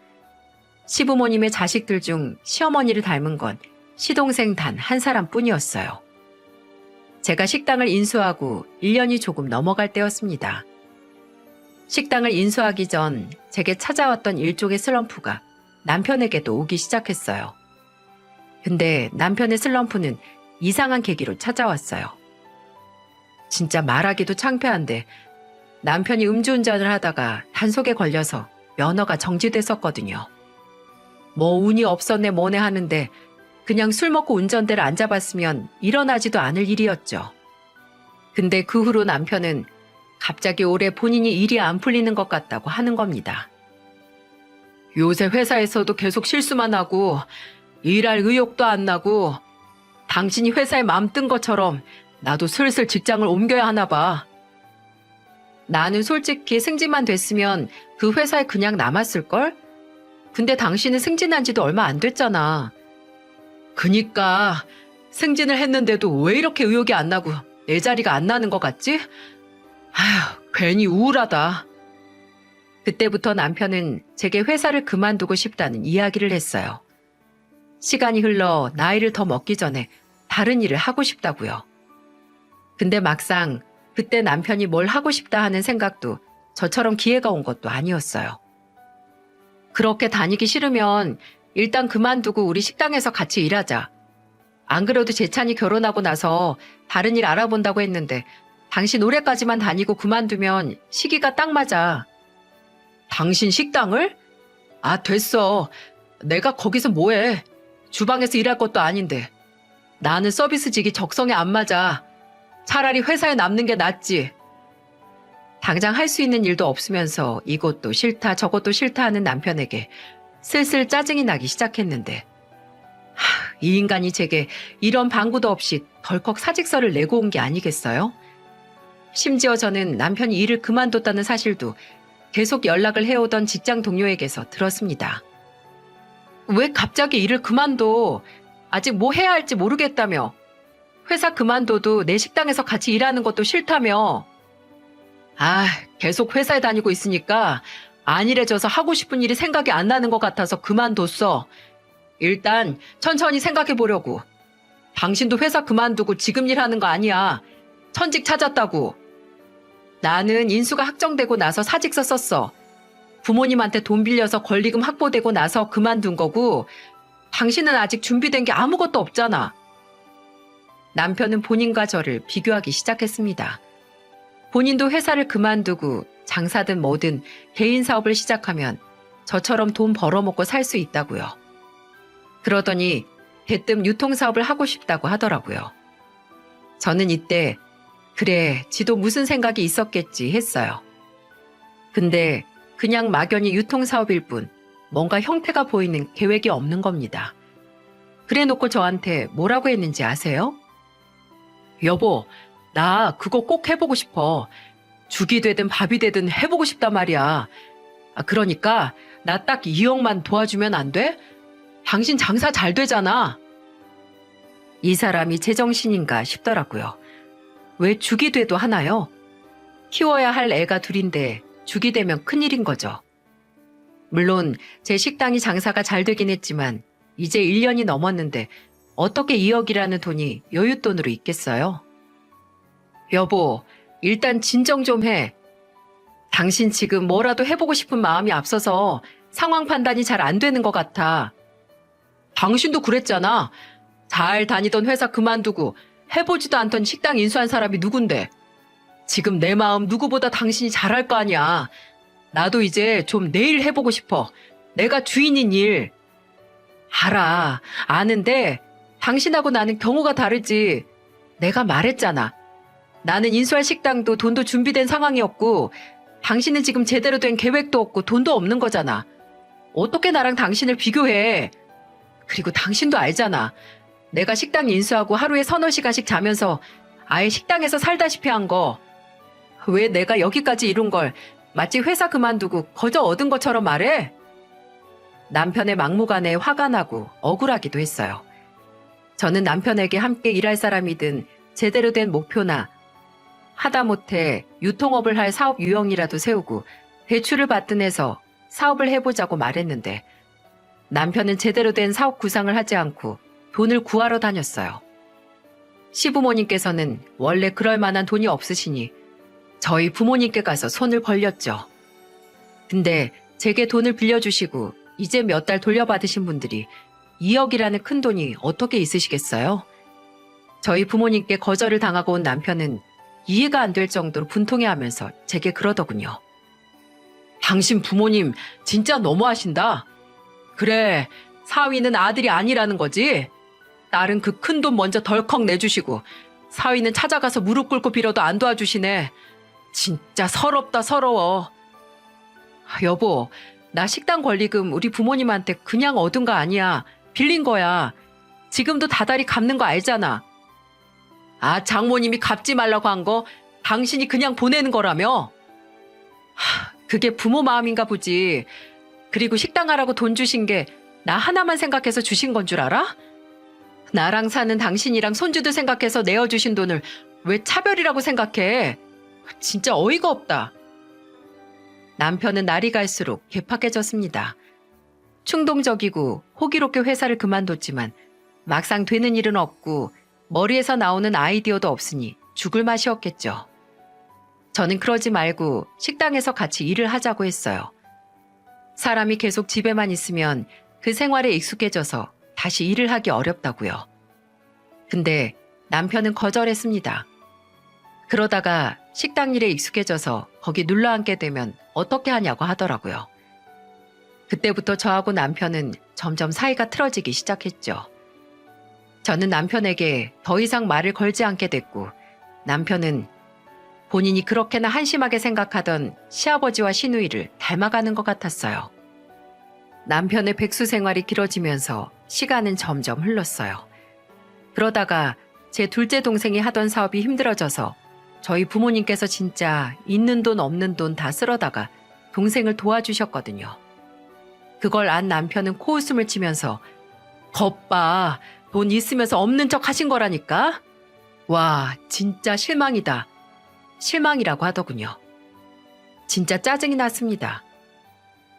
시부모님의 자식들 중 시어머니를 닮은 건 시동생 단 한 사람뿐이었어요. 제가 식당을 인수하고 1년이 조금 넘어갈 때였습니다. 식당을 인수하기 전 제게 찾아왔던 일종의 슬럼프가 남편에게도 오기 시작했어요. 근데 남편의 슬럼프는 이상한 계기로 찾아왔어요. 진짜 말하기도 창피한데 남편이 음주운전을 하다가 단속에 걸려서 면허가 정지됐었거든요. 뭐 운이 없었네 뭐네 하는데 그냥 술 먹고 운전대를 안 잡았으면 일어나지도 않을 일이었죠. 근데 그 후로 남편은 갑자기 올해 본인이 일이 안 풀리는 것 같다고 하는 겁니다. 요새 회사에서도 계속 실수만 하고 일할 의욕도 안 나고 당신이 회사에 맘 뜬 것처럼 나도 슬슬 직장을 옮겨야 하나 봐. 나는 솔직히 승진만 됐으면 그 회사에 그냥 남았을걸? 근데 당신은 승진한 지도 얼마 안 됐잖아. 그니까 승진을 했는데도 왜 이렇게 의욕이 안 나고 내 자리가 안 나는 것 같지? 아휴, 괜히 우울하다. 그때부터 남편은 제게 회사를 그만두고 싶다는 이야기를 했어요. 시간이 흘러 나이를 더 먹기 전에 다른 일을 하고 싶다고요. 근데 막상 그때 남편이 뭘 하고 싶다 하는 생각도 저처럼 기회가 온 것도 아니었어요. 그렇게 다니기 싫으면 일단 그만두고 우리 식당에서 같이 일하자. 안 그래도 재찬이 결혼하고 나서 다른 일 알아본다고 했는데 당신 올해까지만 다니고 그만두면 시기가 딱 맞아. 당신 식당을? 아, 됐어. 내가 거기서 뭐해. 주방에서 일할 것도 아닌데. 나는 서비스직이 적성에 안 맞아. 차라리 회사에 남는 게 낫지. 당장 할 수 있는 일도 없으면서 이것도 싫다 저것도 싫다 하는 남편에게 슬슬 짜증이 나기 시작했는데, 이 인간이 제게 이런 방구도 없이 덜컥 사직서를 내고 온 게 아니겠어요? 심지어 저는 남편이 일을 그만뒀다는 사실도 계속 연락을 해오던 직장 동료에게서 들었습니다. 왜 갑자기 일을 그만둬? 아직 뭐 해야 할지 모르겠다며. 회사 그만둬도 내 식당에서 같이 일하는 것도 싫다며. 아, 계속 회사에 다니고 있으니까 안일해져서 하고 싶은 일이 생각이 안 나는 것 같아서 그만뒀어. 일단 천천히 생각해 보려고. 당신도 회사 그만두고 지금 일하는 거 아니야. 천직 찾았다고. 나는 인수가 확정되고 나서 사직서 썼어. 부모님한테 돈 빌려서 권리금 확보되고 나서 그만둔 거고, 당신은 아직 준비된 게 아무것도 없잖아. 남편은 본인과 저를 비교하기 시작했습니다. 본인도 회사를 그만두고 장사든 뭐든 개인 사업을 시작하면 저처럼 돈 벌어먹고 살 수 있다고요. 그러더니 대뜸 유통사업을 하고 싶다고 하더라고요. 저는 이때 그래, 지도 무슨 생각이 있었겠지 했어요. 근데 그냥 막연히 유통사업일 뿐 뭔가 형태가 보이는 계획이 없는 겁니다. 그래놓고 저한테 뭐라고 했는지 아세요? 여보, 나 그거 꼭 해보고 싶어. 죽이 되든 밥이 되든 해보고 싶단 말이야. 그러니까 나 딱 2억만 도와주면 안 돼? 당신 장사 잘 되잖아. 이 사람이 제정신인가 싶더라고요. 왜 죽이 돼도 하나요? 키워야 할 애가 둘인데 죽이 되면 큰일인 거죠. 물론 제 식당이 장사가 잘 되긴 했지만 이제 1년이 넘었는데 어떻게 2억이라는 돈이 여윳돈으로 있겠어요? 여보, 일단 진정 좀 해. 당신 지금 뭐라도 해보고 싶은 마음이 앞서서 상황 판단이 잘 안 되는 것 같아. 당신도 그랬잖아. 잘 다니던 회사 그만두고 해보지도 않던 식당 인수한 사람이 누군데. 지금 내 마음 누구보다 당신이 잘할 거 아니야. 나도 이제 좀 내 일 해보고 싶어. 내가 주인인 일. 알아. 아는데 당신하고 나는 경우가 다르지. 내가 말했잖아. 나는 인수할 식당도 돈도 준비된 상황이었고 당신은 지금 제대로 된 계획도 없고 돈도 없는 거잖아. 어떻게 나랑 당신을 비교해. 그리고 당신도 알잖아. 내가 식당 인수하고 하루에 서너 시간씩 자면서 아예 식당에서 살다시피 한 거. 왜 내가 여기까지 이룬 걸 마치 회사 그만두고 거저 얻은 것처럼 말해? 남편의 막무가내에 화가 나고 억울하기도 했어요. 저는 남편에게 함께 일할 사람이든 제대로 된 목표나 하다못해 유통업을 할 사업 유형이라도 세우고 대출을 받든 해서 사업을 해보자고 말했는데 남편은 제대로 된 사업 구상을 하지 않고 돈을 구하러 다녔어요. 시부모님께서는 원래 그럴 만한 돈이 없으시니 저희 부모님께 가서 손을 벌렸죠. 근데 제게 돈을 빌려주시고 이제 몇 달 돌려받으신 분들이 2억이라는 큰 돈이 어떻게 있으시겠어요? 저희 부모님께 거절을 당하고 온 남편은 이해가 안 될 정도로 분통해하면서 제게 그러더군요. 당신 부모님 진짜 너무하신다. 그래, 사위는 아들이 아니라는 거지? 딸은 그 큰 돈 먼저 덜컥 내주시고 사위는 찾아가서 무릎 꿇고 빌어도 안 도와주시네. 진짜 서럽다 서러워. 여보, 나 식당 권리금 우리 부모님한테 그냥 얻은 거 아니야. 빌린 거야. 지금도 다달이 갚는 거 알잖아. 아, 장모님이 갚지 말라고 한 거 당신이 그냥 보내는 거라며? 그게 부모 마음인가 보지. 그리고 식당 하라고 돈 주신 게 나 하나만 생각해서 주신 건 줄 알아? 나랑 사는 당신이랑 손주들 생각해서 내어주신 돈을 왜 차별이라고 생각해? 진짜 어이가 없다. 남편은 날이 갈수록 개팍해졌습니다. 충동적이고 호기롭게 회사를 그만뒀지만 막상 되는 일은 없고 머리에서 나오는 아이디어도 없으니 죽을 맛이었겠죠. 저는 그러지 말고 식당에서 같이 일을 하자고 했어요. 사람이 계속 집에만 있으면 그 생활에 익숙해져서 다시 일을 하기 어렵다고요. 근데 남편은 거절했습니다. 그러다가 식당 일에 익숙해져서 거기 눌러앉게 되면 어떻게 하냐고 하더라고요. 그때부터 저하고 남편은 점점 사이가 틀어지기 시작했죠. 저는 남편에게 더 이상 말을 걸지 않게 됐고 남편은 본인이 그렇게나 한심하게 생각하던 시아버지와 시누이를 닮아가는 것 같았어요. 남편의 백수 생활이 길어지면서 시간은 점점 흘렀어요. 그러다가 제 둘째 동생이 하던 사업이 힘들어져서 저희 부모님께서 진짜 있는 돈 없는 돈 다 쓸어다가 동생을 도와주셨거든요. 그걸 안 남편은 코웃음을 치면서 겁봐, 돈 있으면서 없는 척 하신 거라니까? 와, 진짜 실망이다. 실망이라고 하더군요. 진짜 짜증이 났습니다.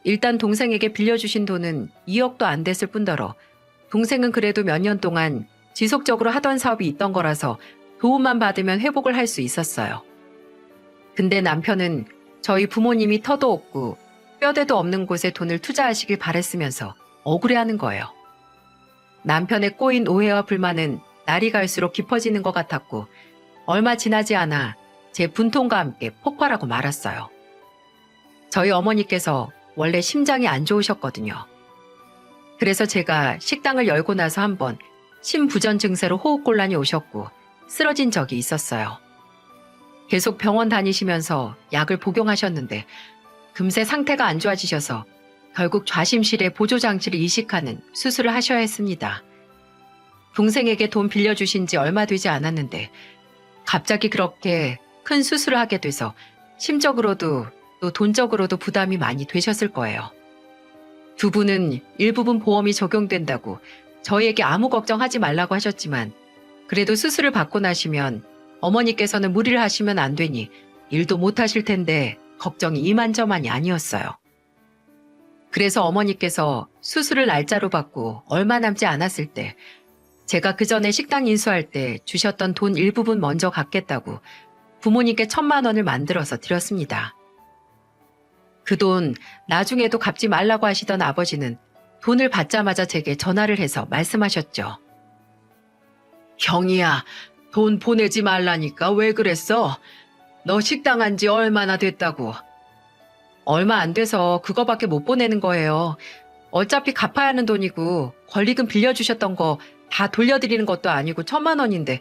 일단 동생에게 빌려주신 돈은 2억도 안 됐을 뿐더러 동생은 그래도 몇 년 동안 지속적으로 하던 사업이 있던 거라서 도움만 받으면 회복을 할 수 있었어요. 근데 남편은 저희 부모님이 터도 없고 뼈대도 없는 곳에 돈을 투자하시길 바랬으면서 억울해하는 거예요. 남편의 꼬인 오해와 불만은 날이 갈수록 깊어지는 것 같았고 얼마 지나지 않아 제 분통과 함께 폭발하고 말았어요. 저희 어머니께서 원래 심장이 안 좋으셨거든요. 그래서 제가 식당을 열고 나서 한번 심부전 증세로 호흡곤란이 오셨고 쓰러진 적이 있었어요. 계속 병원 다니시면서 약을 복용하셨는데 금세 상태가 안 좋아지셔서 결국 좌심실에 보조장치를 이식하는 수술을 하셔야 했습니다. 동생에게 돈 빌려주신 지 얼마 되지 않았는데 갑자기 그렇게 큰 수술을 하게 돼서 심적으로도 또 돈적으로도 부담이 많이 되셨을 거예요. 두 분은 일부분 보험이 적용된다고 저희에게 아무 걱정하지 말라고 하셨지만 그래도 수술을 받고 나시면 어머니께서는 무리를 하시면 안 되니 일도 못하실 텐데 걱정이 이만저만이 아니었어요. 그래서 어머니께서 수술을 날짜로 받고 얼마 남지 않았을 때 제가 그 전에 식당 인수할 때 주셨던 돈 일부분 먼저 갚겠다고 부모님께 1,000만 원을 만들어서 드렸습니다. 그 돈 나중에도 갚지 말라고 하시던 아버지는 돈을 받자마자 제게 전화를 해서 말씀하셨죠. 형이야, 돈 보내지 말라니까 왜 그랬어? 너 식당 한 지 얼마나 됐다고? 얼마 안 돼서 그거밖에 못 보내는 거예요. 어차피 갚아야 하는 돈이고 권리금 빌려주셨던 거 다 돌려드리는 것도 아니고 1,000만 원인데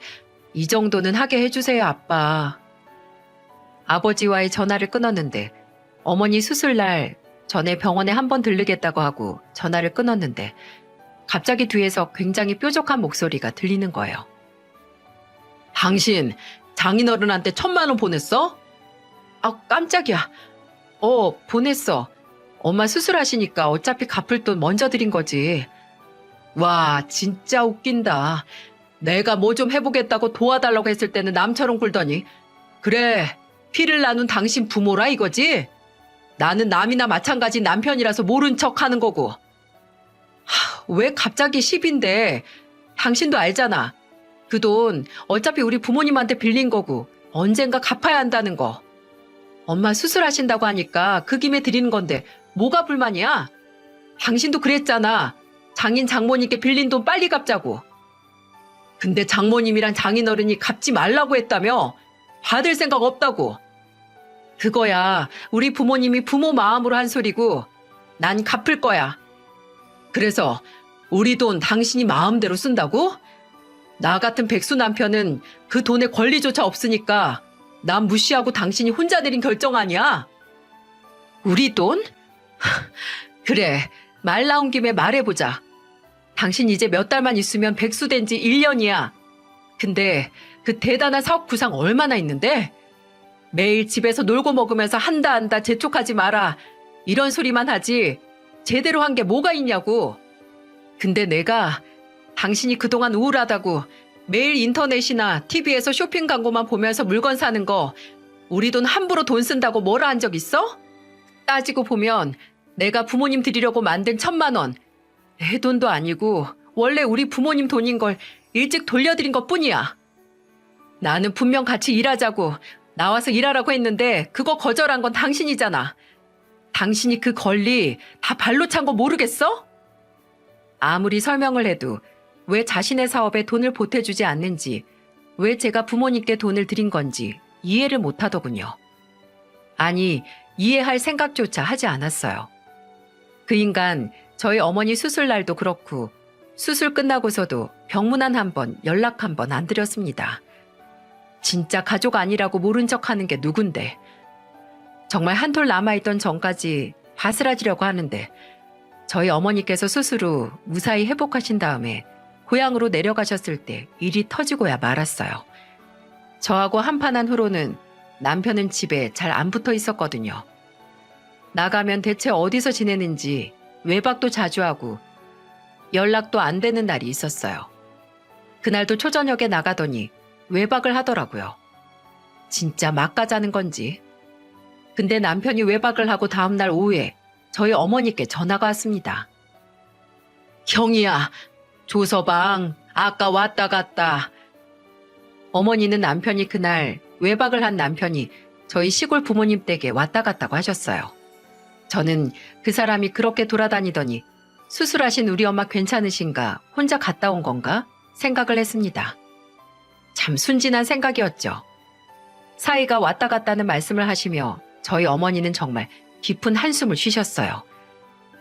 이 정도는 하게 해주세요, 아빠. 아버지와의 전화를 끊었는데 어머니 수술날 전에 병원에 한번 들르겠다고 하고 전화를 끊었는데 갑자기 뒤에서 굉장히 뾰족한 목소리가 들리는 거예요. 당신 장인어른한테 1,000만 원 보냈어? 아, 깜짝이야. 보냈어. 엄마 수술하시니까 어차피 갚을 돈 먼저 드린 거지. 와, 진짜 웃긴다. 내가 뭐 좀 해보겠다고 도와달라고 했을 때는 남처럼 굴더니 그래, 피를 나눈 당신 부모라 이거지? 나는 남이나 마찬가지 남편이라서 모른 척 하는 거고. 왜 갑자기 10인데? 당신도 알잖아. 그 돈 어차피 우리 부모님한테 빌린 거고 언젠가 갚아야 한다는 거. 엄마 수술하신다고 하니까 그 김에 드리는 건데 뭐가 불만이야? 당신도 그랬잖아. 장인 장모님께 빌린 돈 빨리 갚자고. 근데 장모님이란 장인어른이 갚지 말라고 했다며? 받을 생각 없다고. 그거야 우리 부모님이 부모 마음으로 한 소리고 난 갚을 거야. 그래서 우리 돈 당신이 마음대로 쓴다고? 나 같은 백수 남편은 그 돈에 권리조차 없으니까 난 무시하고 당신이 혼자 내린 결정 아니야? 우리 돈? 그래, 말 나온 김에 말해보자. 당신 이제 몇 달만 있으면 백수 된 지 1년이야. 근데 그 대단한 사업 구상 얼마나 있는데? 매일 집에서 놀고 먹으면서 한다 재촉하지 마라. 이런 소리만 하지 제대로 한 게 뭐가 있냐고. 근데 내가 당신이 그동안 우울하다고 매일 인터넷이나 TV에서 쇼핑 광고만 보면서 물건 사는 거 우리 돈 함부로 돈 쓴다고 뭐라 한 적 있어? 따지고 보면 내가 부모님 드리려고 만든 1,000만 원 내 돈도 아니고 원래 우리 부모님 돈인 걸 일찍 돌려드린 것 뿐이야. 나는 분명 같이 일하자고 나와서 일하라고 했는데 그거 거절한 건 당신이잖아. 당신이 그 권리 다 발로 찬 거 모르겠어? 아무리 설명을 해도 왜 자신의 사업에 돈을 보태주지 않는지, 왜 제가 부모님께 돈을 드린 건지 이해를 못하더군요. 아니, 이해할 생각조차 하지 않았어요. 그 인간 저희 어머니 수술날도 그렇고 수술 끝나고서도 병문안 한 번, 연락 한 번 안 드렸습니다. 진짜 가족 아니라고 모른 척하는 게 누군데. 정말 한톨 남아있던 정까지 바스라지려고 하는데 저희 어머니께서 수술 후 무사히 회복하신 다음에 고향으로 내려가셨을 때 일이 터지고야 말았어요. 저하고 한판한 후로는 남편은 집에 잘 안 붙어 있었거든요. 나가면 대체 어디서 지내는지 외박도 자주 하고 연락도 안 되는 날이 있었어요. 그날도 초저녁에 나가더니 외박을 하더라고요. 진짜 막 가자는 건지. 근데 남편이 외박을 하고 다음날 오후에 저희 어머니께 전화가 왔습니다. 형이야, 조서방, 아까 왔다 갔다. 어머니는 남편이 그날 외박을 한 남편이 저희 시골 부모님 댁에 왔다 갔다고 하셨어요. 저는 그 사람이 그렇게 돌아다니더니 수술하신 우리 엄마 괜찮으신가, 혼자 갔다 온 건가 생각을 했습니다. 참 순진한 생각이었죠. 사이가 왔다 갔다는 말씀을 하시며 저희 어머니는 정말 깊은 한숨을 쉬셨어요.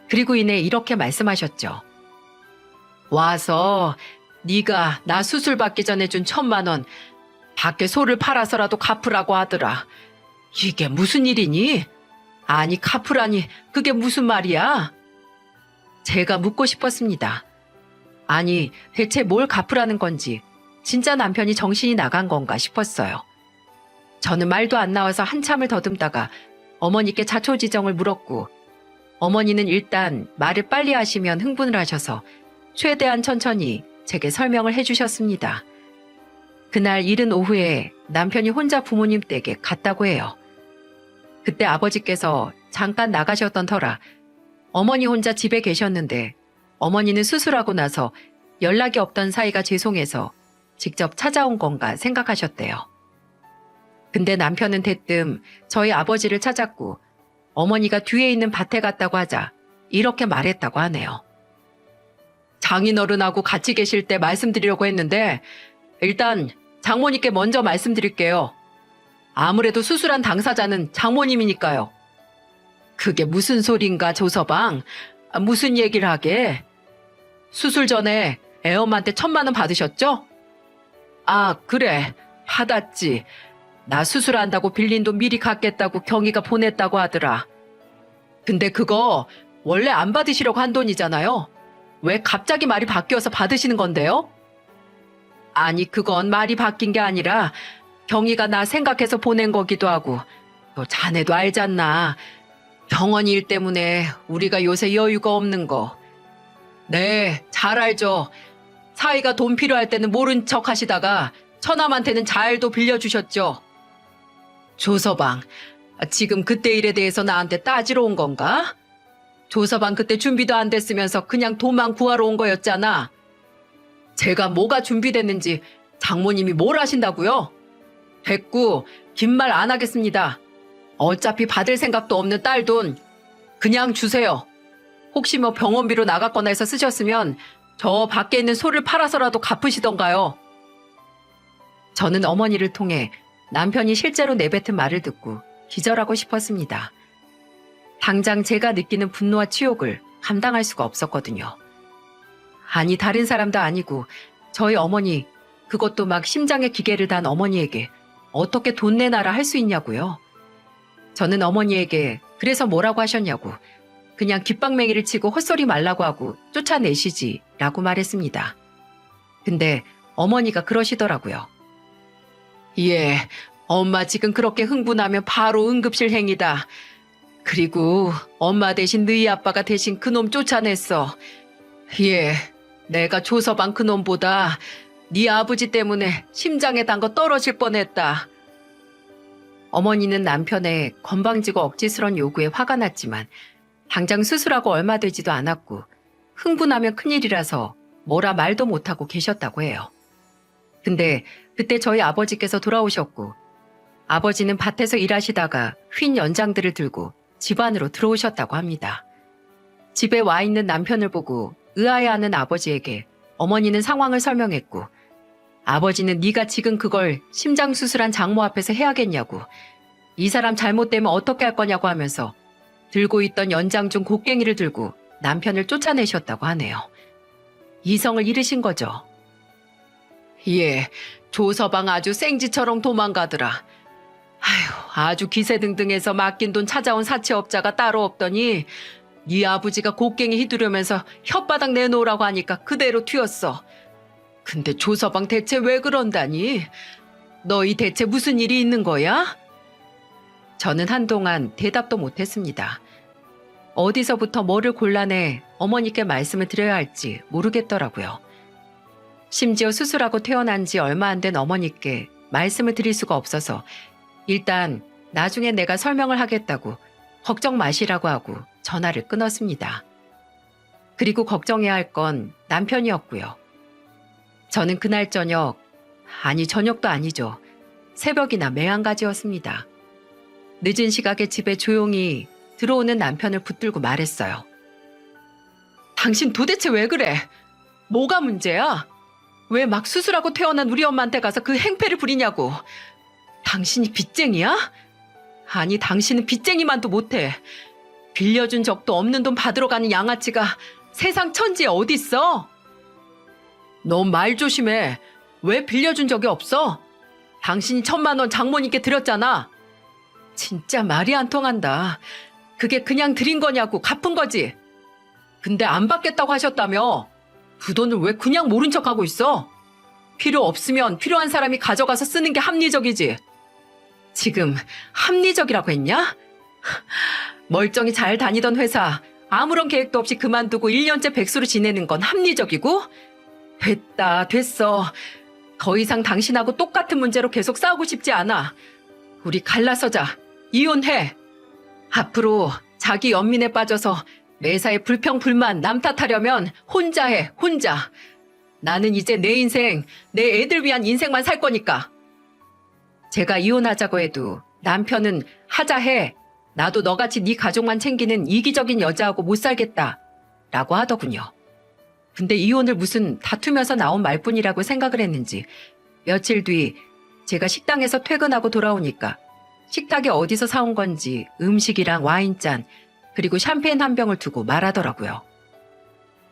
그리고 이내 이렇게 말씀하셨죠. 와서 네가 나 수술 받기 전에 준 1,000만 원 밖에 소를 팔아서라도 갚으라고 하더라. 이게 무슨 일이니? 아니 갚으라니 그게 무슨 말이야? 제가 묻고 싶었습니다. 아니 대체 뭘 갚으라는 건지 진짜 남편이 정신이 나간 건가 싶었어요. 저는 말도 안 나와서 한참을 더듬다가 어머니께 자초지정을 물었고 어머니는 일단 말을 빨리 하시면 흥분을 하셔서 최대한 천천히 제게 설명을 해주셨습니다. 그날 이른 오후에 남편이 혼자 부모님 댁에 갔다고 해요. 그때 아버지께서 잠깐 나가셨던 터라 어머니 혼자 집에 계셨는데 어머니는 수술하고 나서 연락이 없던 사이가 죄송해서 직접 찾아온 건가 생각하셨대요. 근데 남편은 대뜸 저희 아버지를 찾았고 어머니가 뒤에 있는 밭에 갔다고 하자 이렇게 말했다고 하네요. 장인어른하고 같이 계실 때 말씀드리려고 했는데 일단 장모님께 먼저 말씀드릴게요. 아무래도 수술한 당사자는 장모님이니까요. 그게 무슨 소린가 조서방? 무슨 얘기를 하게? 수술 전에 애엄마한테 1,000만 원 받으셨죠? 아, 그래. 받았지. 나 수술한다고 빌린 돈 미리 갚겠다고 경희가 보냈다고 하더라. 근데 그거 원래 안 받으시려고 한 돈이잖아요. 왜 갑자기 말이 바뀌어서 받으시는 건데요? 아니, 그건 말이 바뀐 게 아니라 경희가 나 생각해서 보낸 거기도 하고 또 자네도 알잖나. 병원 일 때문에 우리가 요새 여유가 없는 거. 네, 잘 알죠. 사위가 돈 필요할 때는 모른 척 하시다가 처남한테는 잘도 빌려주셨죠. 조서방, 지금 그때 일에 대해서 나한테 따지러 온 건가? 조서방 그때 준비도 안 됐으면서 그냥 돈만 구하러 온 거였잖아. 제가 뭐가 준비됐는지 장모님이 뭘 하신다고요? 됐고, 긴 말 안 하겠습니다. 어차피 받을 생각도 없는 딸 돈 그냥 주세요. 혹시 뭐 병원비로 나갔거나 해서 쓰셨으면 저 밖에 있는 소를 팔아서라도 갚으시던가요. 저는 어머니를 통해 남편이 실제로 내뱉은 말을 듣고 기절하고 싶었습니다. 당장 제가 느끼는 분노와 치욕을 감당할 수가 없었거든요. 아니, 다른 사람도 아니고 저희 어머니, 그것도 막 심장에 기계를 단 어머니에게 어떻게 돈 내놔라 할 수 있냐고요. 저는 어머니에게 그래서 뭐라고 하셨냐고 그냥 귓방맹이를 치고 헛소리 말라고 하고 쫓아내시지 라고 말했습니다. 근데 어머니가 그러시더라고요. 예, 엄마 지금 그렇게 흥분하면 바로 응급실 행이다. 그리고 엄마 대신 너희 아빠가 대신 그놈 쫓아냈어. 예, 내가 조서방 그놈보다 네 아버지 때문에 심장에 단 거 떨어질 뻔했다. 어머니는 남편의 건방지고 억지스런 요구에 화가 났지만 당장 수술하고 얼마 되지도 않았고 흥분하면 큰일이라서 뭐라 말도 못하고 계셨다고 해요. 근데 그때 저희 아버지께서 돌아오셨고 아버지는 밭에서 일하시다가 휜 연장들을 들고 집 안으로 들어오셨다고 합니다. 집에 와 있는 남편을 보고 의아해하는 아버지에게 어머니는 상황을 설명했고 아버지는 네가 지금 그걸 심장 수술한 장모 앞에서 해야겠냐고 이 사람 잘못되면 어떻게 할 거냐고 하면서 들고 있던 연장 중 곡괭이를 들고 남편을 쫓아내셨다고 하네요. 이성을 잃으신 거죠. 예, 조서방 아주 생쥐처럼 도망가더라. 아휴, 아주 기세등등해서 맡긴 돈 찾아온 사채업자가 따로 없더니 네 아버지가 곡괭이 휘두르면서 혓바닥 내놓으라고 하니까 그대로 튀었어. 근데 조서방 대체 왜 그런다니? 너희 대체 무슨 일이 있는 거야? 저는 한동안 대답도 못했습니다. 어디서부터 뭐를 곤란해 어머니께 말씀을 드려야 할지 모르겠더라고요. 심지어 수술하고 태어난 지 얼마 안 된 어머니께 말씀을 드릴 수가 없어서 일단 나중에 내가 설명을 하겠다고 걱정 마시라고 하고 전화를 끊었습니다. 그리고 걱정해야 할 건 남편이었고요. 저는 그날 저녁, 아니 저녁도 아니죠. 새벽이나 매한가지였습니다. 늦은 시각에 집에 조용히 들어오는 남편을 붙들고 말했어요. 당신 도대체 왜 그래? 뭐가 문제야? 왜 막 수술하고 태어난 우리 엄마한테 가서 그 행패를 부리냐고. 당신이 빚쟁이야? 아니 당신은 빚쟁이만도 못해. 빌려준 적도 없는 돈 받으러 가는 양아치가 세상 천지에 어딨어? 너 말 조심해. 왜 빌려준 적이 없어? 당신이 1,000만 원 장모님께 드렸잖아. 진짜 말이 안 통한다. 그게 그냥 드린 거냐고 갚은 거지. 근데 안 받겠다고 하셨다며. 그 돈을 왜 그냥 모른 척하고 있어? 필요 없으면 필요한 사람이 가져가서 쓰는 게 합리적이지. 지금 합리적이라고 했냐? 멀쩡히 잘 다니던 회사 아무런 계획도 없이 그만두고 1년째 백수로 지내는 건 합리적이고? 됐다, 됐어. 더 이상 당신하고 똑같은 문제로 계속 싸우고 싶지 않아. 우리 갈라서자. 이혼해. 앞으로 자기 연민에 빠져서 매사에 불평불만 남 탓하려면 혼자 해, 혼자. 나는 이제 내 인생, 내 애들 위한 인생만 살 거니까. 제가 이혼하자고 해도 남편은 하자 해. 나도 너같이 네 가족만 챙기는 이기적인 여자하고 못 살겠다. 라고 하더군요. 근데 이혼을 무슨 다투면서 나온 말뿐이라고 생각을 했는지 며칠 뒤 제가 식당에서 퇴근하고 돌아오니까 식탁에 어디서 사온 건지 음식이랑 와인잔 그리고 샴페인 한 병을 두고 말하더라고요.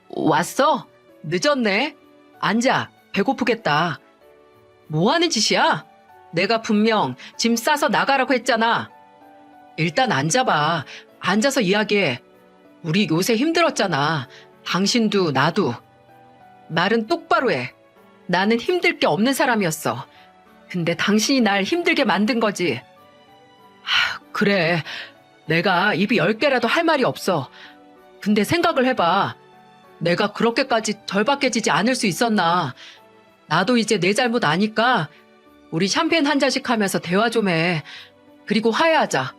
왔어? 늦었네. 앉아. 배고프겠다. 뭐 하는 짓이야? 내가 분명 짐 싸서 나가라고 했잖아. 일단 앉아봐. 앉아서 이야기해. 우리 요새 힘들었잖아. 당신도 나도. 말은 똑바로 해. 나는 힘들 게 없는 사람이었어. 근데 당신이 날 힘들게 만든 거지. 그래. 내가 입이 10개라도 할 말이 없어. 근데 생각을 해봐. 내가 그렇게까지 절박해지지 않을 수 있었나. 나도 이제 내 잘못 아니까 우리 샴페인 한 잔씩 하면서 대화 좀 해. 그리고 화해하자.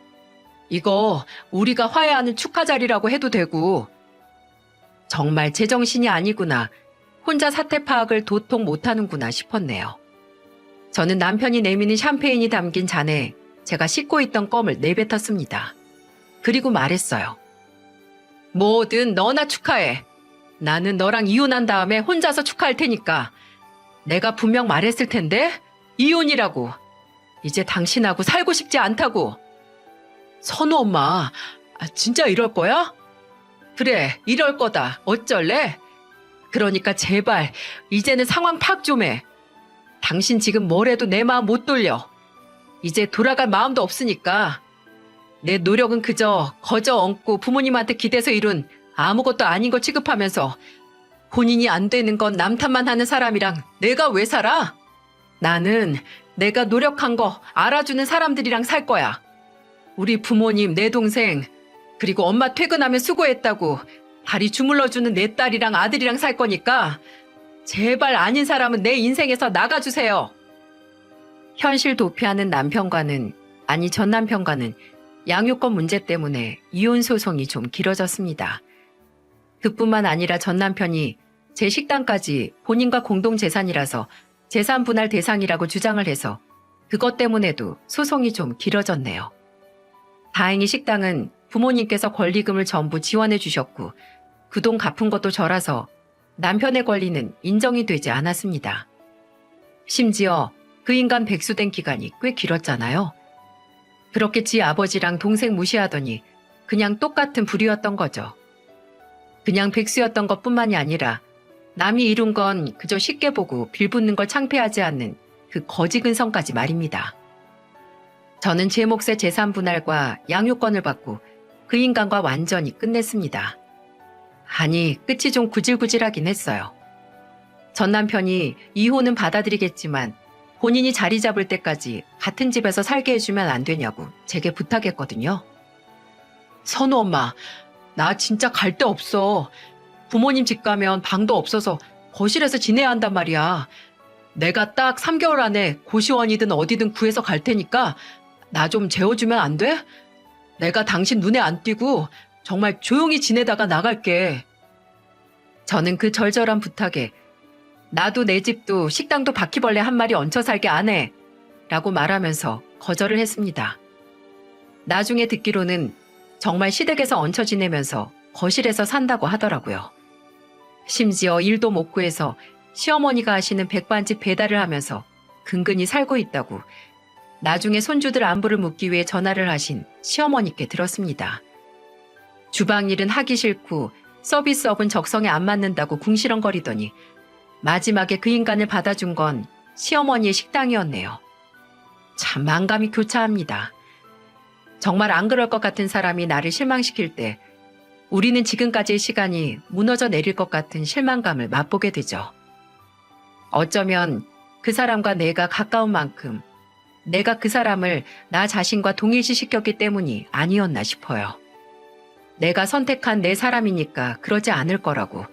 이거 우리가 화해하는 축하 자리라고 해도 되고. 정말 제정신이 아니구나. 혼자 사태 파악을 도통 못하는구나 싶었네요. 저는 남편이 내미는 샴페인이 담긴 잔에 제가 씻고 있던 껌을 내뱉었습니다. 그리고 말했어요. 뭐든 너나 축하해. 나는 너랑 이혼한 다음에 혼자서 축하할 테니까. 내가 분명 말했을 텐데 이혼이라고. 이제 당신하고 살고 싶지 않다고. 선우 엄마, 진짜 이럴 거야? 그래, 이럴 거다. 어쩔래? 그러니까 제발 이제는 상황 파악 좀 해. 당신 지금 뭘 해도 내 마음 못 돌려. 이제 돌아갈 마음도 없으니까. 내 노력은 그저 거저 얹고 부모님한테 기대서 이룬 아무것도 아닌 거 취급하면서 본인이 안 되는 건 남 탓만 하는 사람이랑 내가 왜 살아? 나는 내가 노력한 거 알아주는 사람들이랑 살 거야. 우리 부모님, 내 동생, 그리고 엄마 퇴근하면 수고했다고 다리 주물러주는 내 딸이랑 아들이랑 살 거니까 제발 아닌 사람은 내 인생에서 나가주세요. 현실 도피하는 남편과는, 아니 전 남편과는 양육권 문제 때문에 이혼 소송이 좀 길어졌습니다. 그뿐만 아니라 전 남편이 제 식당까지 본인과 공동 재산이라서 재산 분할 대상이라고 주장을 해서 그것 때문에도 소송이 좀 길어졌네요. 다행히 식당은 부모님께서 권리금을 전부 지원해 주셨고 그 돈 갚은 것도 저라서 남편의 권리는 인정이 되지 않았습니다. 심지어 그 인간 백수된 기간이 꽤 길었잖아요. 그렇게 지 아버지랑 동생 무시하더니 그냥 똑같은 불이었던 거죠. 그냥 백수였던 것뿐만이 아니라 남이 이룬 건 그저 쉽게 보고 빌붙는 걸 창피하지 않는 그 거지 근성까지 말입니다. 저는 제 몫의 재산 분할과 양육권을 받고 그 인간과 완전히 끝냈습니다. 아니, 끝이 좀 구질구질하긴 했어요. 전 남편이 이혼은 받아들이겠지만 본인이 자리 잡을 때까지 같은 집에서 살게 해주면 안 되냐고 제게 부탁했거든요. 선우 엄마, 나 진짜 갈 데 없어. 부모님 집 가면 방도 없어서 거실에서 지내야 한단 말이야. 내가 딱 3개월 안에 고시원이든 어디든 구해서 갈 테니까 나 좀 재워주면 안 돼? 내가 당신 눈에 안 띄고 정말 조용히 지내다가 나갈게. 저는 그 절절한 부탁에 나도 내 집도 식당도 바퀴벌레 한 마리 얹혀 살게 안 해. 라고 말하면서 거절을 했습니다. 나중에 듣기로는 정말 시댁에서 얹혀 지내면서 거실에서 산다고 하더라고요. 심지어 일도 못 구해서 시어머니가 하시는 백반집 배달을 하면서 근근히 살고 있다고 나중에 손주들 안부를 묻기 위해 전화를 하신 시어머니께 들었습니다. 주방 일은 하기 싫고 서비스업은 적성에 안 맞는다고 궁시렁거리더니 마지막에 그 인간을 받아준 건 시어머니의 식당이었네요. 참 만감이 교차합니다. 정말 안 그럴 것 같은 사람이 나를 실망시킬 때 우리는 지금까지의 시간이 무너져 내릴 것 같은 실망감을 맛보게 되죠. 어쩌면 그 사람과 내가 가까운 만큼 내가 그 사람을 나 자신과 동일시시켰기 때문이 아니었나 싶어요. 내가 선택한 내 사람이니까 그러지 않을 거라고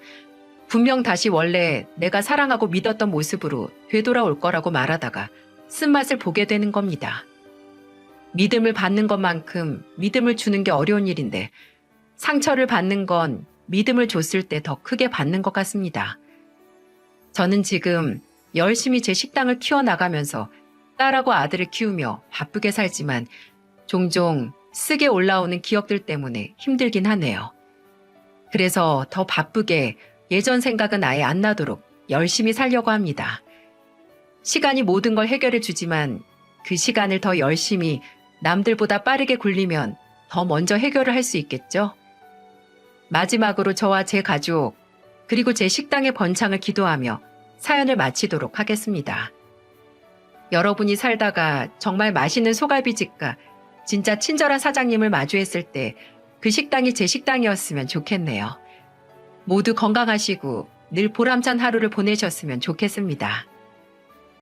분명 다시 원래 내가 사랑하고 믿었던 모습으로 되돌아올 거라고 말하다가 쓴맛을 보게 되는 겁니다. 믿음을 받는 것만큼 믿음을 주는 게 어려운 일인데 상처를 받는 건 믿음을 줬을 때 더 크게 받는 것 같습니다. 저는 지금 열심히 제 식당을 키워나가면서 딸하고 아들을 키우며 바쁘게 살지만 종종 쓰게 올라오는 기억들 때문에 힘들긴 하네요. 그래서 더 바쁘게 예전 생각은 아예 안 나도록 열심히 살려고 합니다. 시간이 모든 걸 해결해 주지만 그 시간을 더 열심히 남들보다 빠르게 굴리면 더 먼저 해결을 할 수 있겠죠? 마지막으로 저와 제 가족, 그리고 제 식당의 번창을 기도하며 사연을 마치도록 하겠습니다. 여러분이 살다가 정말 맛있는 소갈비집과 진짜 친절한 사장님을 마주했을 때 그 식당이 제 식당이었으면 좋겠네요. 모두 건강하시고 늘 보람찬 하루를 보내셨으면 좋겠습니다.